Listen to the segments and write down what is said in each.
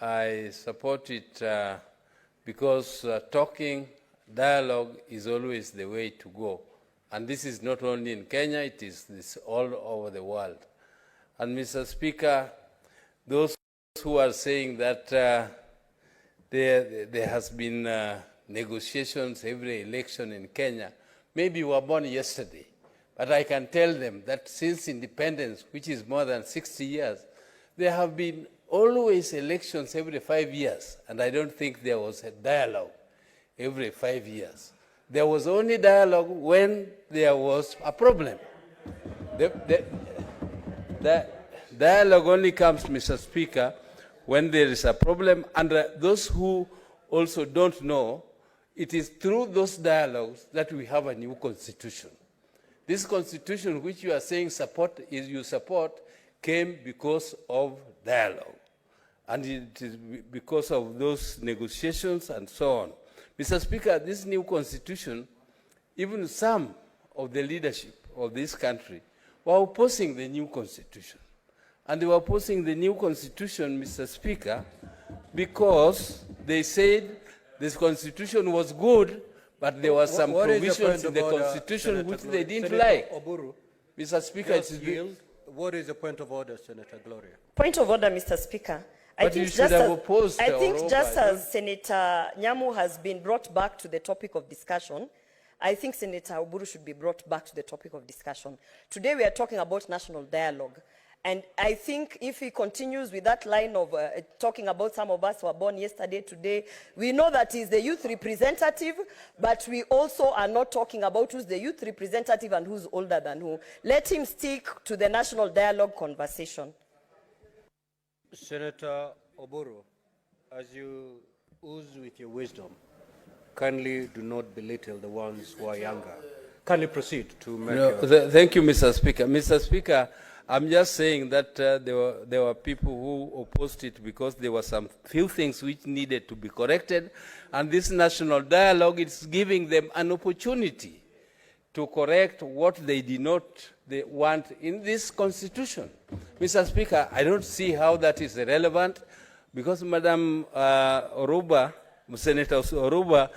I support it because dialogue is always the way to go. And this is not only in Kenya, it is all over the world. And Mr. Speaker, those who are saying that there has been negotiations every election in Kenya, maybe were born yesterday. But I can tell them that since independence, which is more than 60 years, there have been always elections every 5 years. And I don't think there was a dialogue every 5 years. There was only dialogue when there was a problem. The dialogue only comes, Mr. Speaker, when there is a problem. And those who also don't know, it is through those dialogues that we have a new constitution. This constitution, which you are saying you support, came because of dialogue. And it is because of those negotiations and so on. Mr. Speaker, this new constitution, even some of the leadership of this country were opposing the new constitution. And they were opposing the new constitution, Mr. Speaker, because they said this constitution was good, but there were some provisions in the constitution Senator which Gloria. they didn't Senator like. Oburu, Mr. Speaker, it is yield. What is the point of order, Senator Gloria? Point of order, Mr. Speaker. I think just as Senator Nyamu has been brought back to the topic of discussion, I think Senator Oburu should be brought back to the topic of discussion. Today we are talking about national dialogue. And I think if he continues with that line of talking about some of us who were born yesterday, today, we know that he's the youth representative, but we also are not talking about who's the youth representative and who's older than who. Let him stick to the national dialogue conversation. Senator Oburu, as you ooze with your wisdom, kindly do not belittle the ones who are younger. Kindly proceed to make Thank you, Mr. Speaker. Mr. Speaker, I'm just saying that there were people who opposed it because there were some few things which needed to be corrected, and this national dialogue is giving them an opportunity to correct what they did not want in this constitution. Mr. Speaker, I don't see how that is relevant because Madam Senator Oruba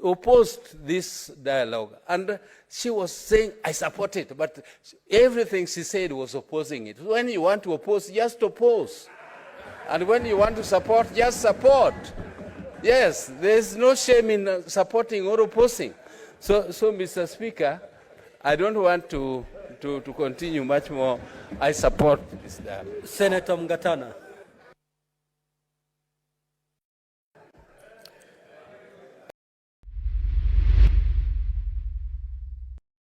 opposed this dialogue, and she was saying, I support it, but everything she said was opposing it. When you want to oppose, just oppose. And when you want to support, just support. Yes, there's no shame in supporting or opposing. So Mr. Speaker, I don't want to continue much more. I support this dialogue. Senator Mgatana.